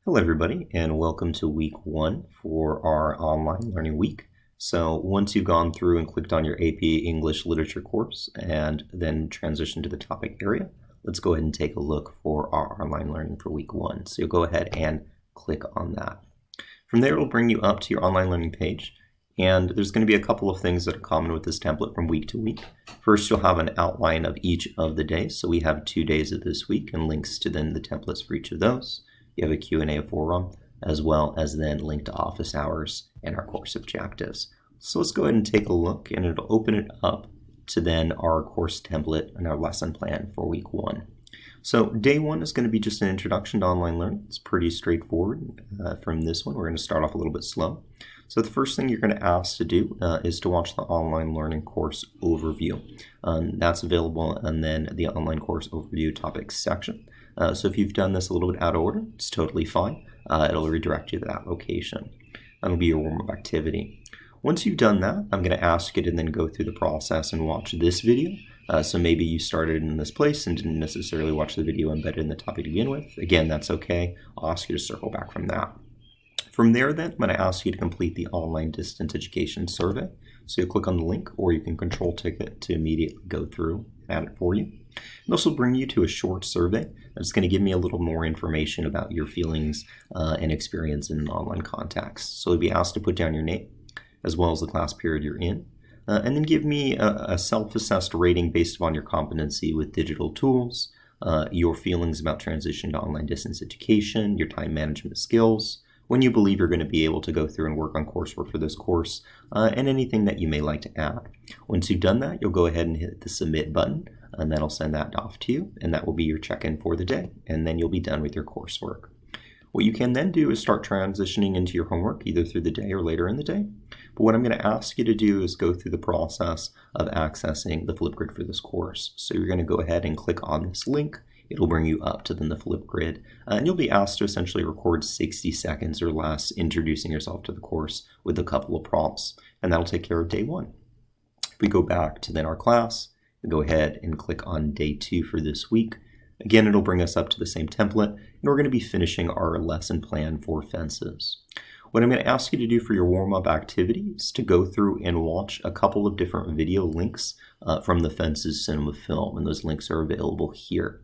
Hello everybody and welcome to week 1 for our online learning week. So once you've gone through and clicked on your AP English Literature course and then transition to the topic area, let's go ahead and take a look for our online learning for week 1. So you'll go ahead and click on that. From there it'll bring you up to your online learning page, and there's going to be a couple of things that are common with this template from week to week. First, you'll have an outline of each of the days. So we have 2 days of this week and links to then the templates for each of those. You have a Q&A forum, as well as then link to office hours and our course objectives. So let's go ahead and take a look, and it'll open it up to then our course template and our lesson plan for week 1. So day 1 is going to be just an introduction to online learning. It's pretty straightforward from this one. We're going to start off a little bit slow. So the first thing you're going to ask to do is to watch the online learning course overview. That's available and then the online course overview topics section. So if you've done this a little bit out of order, it's totally fine. It'll redirect you to that location. That'll be your warm-up activity. Once you've done that, I'm going to ask you to then go through the process and watch this video. So maybe you started in this place and didn't necessarily watch the video embedded in the topic to begin with. Again, that's okay. I'll ask you to circle back from that. From there then, I'm going to ask you to complete the online distance education survey. So you'll click on the link, or you can control ticket to immediately go through and add it for you. This will bring you to a short survey that's going to give me a little more information about your feelings and experience in an online context. So you'll be asked to put down your name, as well as the class period you're in, and then give me a self-assessed rating based upon your competency with digital tools, your feelings about transition to online distance education, your time management skills, when you believe you're going to be able to go through and work on coursework for this course, and anything that you may like to add. Once you've done that, you'll go ahead and hit the submit button, and that'll send that off to you, and that will be your check-in for the day, and then you'll be done with your coursework. What you can then do is start transitioning into your homework, either through the day or later in the day. But what I'm going to ask you to do is go through the process of accessing the Flipgrid for this course. So you're going to go ahead and click on this link. It'll bring you up to then the Flipgrid, and you'll be asked to essentially record 60 seconds or less introducing yourself to the course with a couple of prompts, and that'll take care of day 1. If we go back to then our class, we go ahead and click on day 2 for this week. Again, it'll bring us up to the same template, and we're going to be finishing our lesson plan for fences. What I'm going to ask you to do for your warm-up activity is to go through and watch a couple of different video links from the Fences Cinema film, and those links are available here.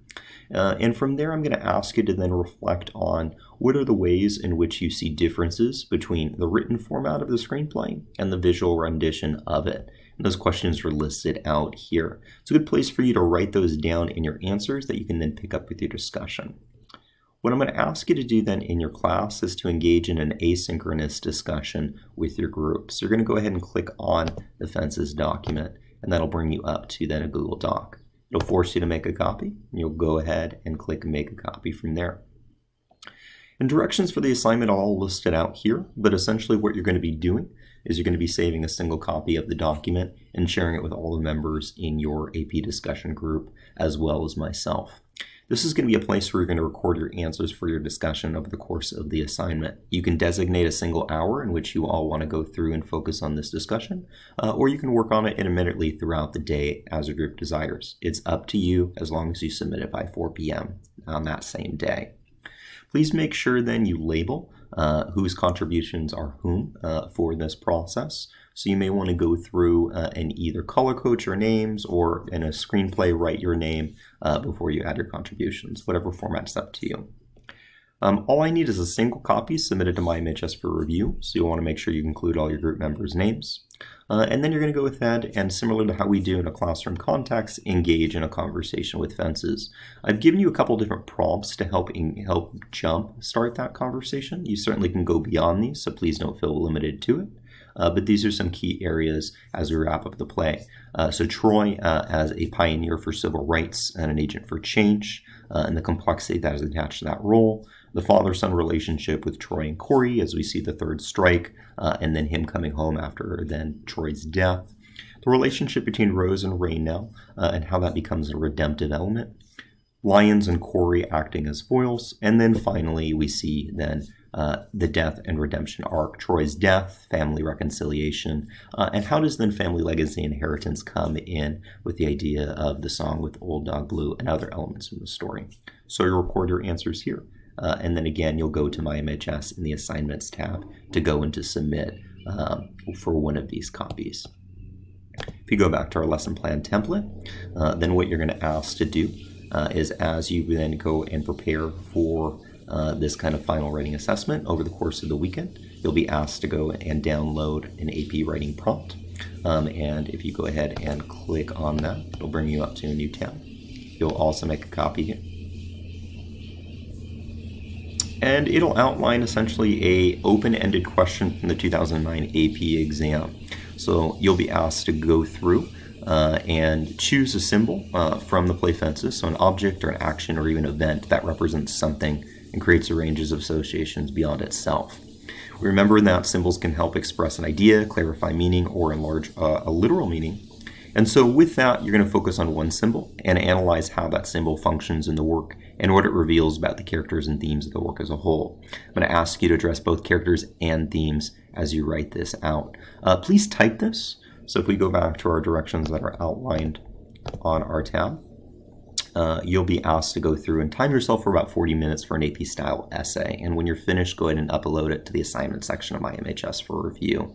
And from there, I'm going to ask you to then reflect on what are the ways in which you see differences between the written format of the screenplay and the visual rendition of it. And those questions are listed out here. It's a good place for you to write those down in your answers that you can then pick up with your discussion. What I'm going to ask you to do then in your class is to engage in an asynchronous discussion with your group. So you're going to go ahead and click on the Fences document, and that'll bring you up to then a Google Doc. It'll force you to make a copy, and you'll go ahead and click make a copy from there. And directions for the assignment are all listed out here, but essentially what you're going to be doing is you're going to be saving a single copy of the document and sharing it with all the members in your AP discussion group, as well as myself. This is going to be a place where you're going to record your answers for your discussion over the course of the assignment. You can designate a single hour in which you all want to go through and focus on this discussion, or you can work on it intermittently throughout the day as your group desires. It's up to you as long as you submit it by 4 p.m. on that same day. Please make sure then you label whose contributions are whom for this process. So you may want to go through and either color code your names or in a screenplay write your name before you add your contributions, whatever format's up to you. All I need is a single copy submitted to MyMHS for review, so you'll want to make sure you include all your group members' names. And then you're going to go ahead and, similar to how we do in a classroom context, engage in a conversation with Fences. I've given you a couple different prompts to help start that conversation. You certainly can go beyond these, so please don't feel limited to it. But these are some key areas as we wrap up the play. So Troy as a pioneer for civil rights and an agent for change, and the complexity that is attached to that role. The father-son relationship with Troy and Corey as we see the third strike, and then him coming home after then Troy's death. The relationship between Rose and Raynell, and how that becomes a redemptive element. Lyons and Corey acting as foils. And then finally we see then the death and redemption arc, Troy's death, family reconciliation, and how does then family legacy inheritance come in with the idea of the song with Old Dog Blue and other elements in the story. So you record your answers here. and then again, you'll go to MyMHS in the Assignments tab to go and to submit for one of these copies. If you go back to our lesson plan template, then what you're going to ask to do is, as you then go and prepare for this kind of final writing assessment over the course of the weekend, you'll be asked to go and download an AP writing prompt. And if you go ahead and click on that, it'll bring you up to a new tab. You'll also make a copy here. And it'll outline essentially a open-ended question from the 2009 AP exam. So you'll be asked to go through and choose a symbol from the play Fences, so an object or an action or even event that represents something and creates a range of associations beyond itself. Remember that symbols can help express an idea, clarify meaning, or enlarge a literal meaning. And so with that, you're going to focus on one symbol and analyze how that symbol functions in the work and what it reveals about the characters and themes of the work as a whole. I'm going to ask you to address both characters and themes as you write this out. Please type this. So if we go back to our directions that are outlined on our tab, you'll be asked to go through and time yourself for about 40 minutes for an AP style essay. And when you're finished, go ahead and upload it to the assignment section of MyMHS for review.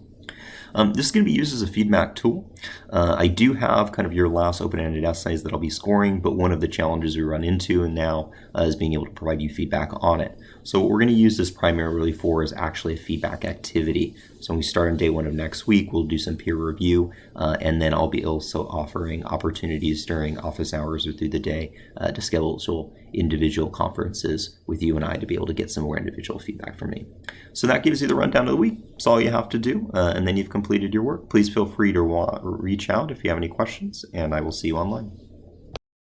This is going to be used as a feedback tool. I do have kind of your last open-ended essays that I'll be scoring, but one of the challenges we run into now is being able to provide you feedback on it. So what we're going to use this primarily for is actually a feedback activity. So when we start on day 1 of next week, we'll do some peer review, and then I'll be also offering opportunities during office hours or through the day to schedule individual conferences with you and I to be able to get some more individual feedback from me. So that gives you the rundown of the week. That's all you have to do, and then you've completed your work. Please feel free to reach out if you have any questions, and I will see you online.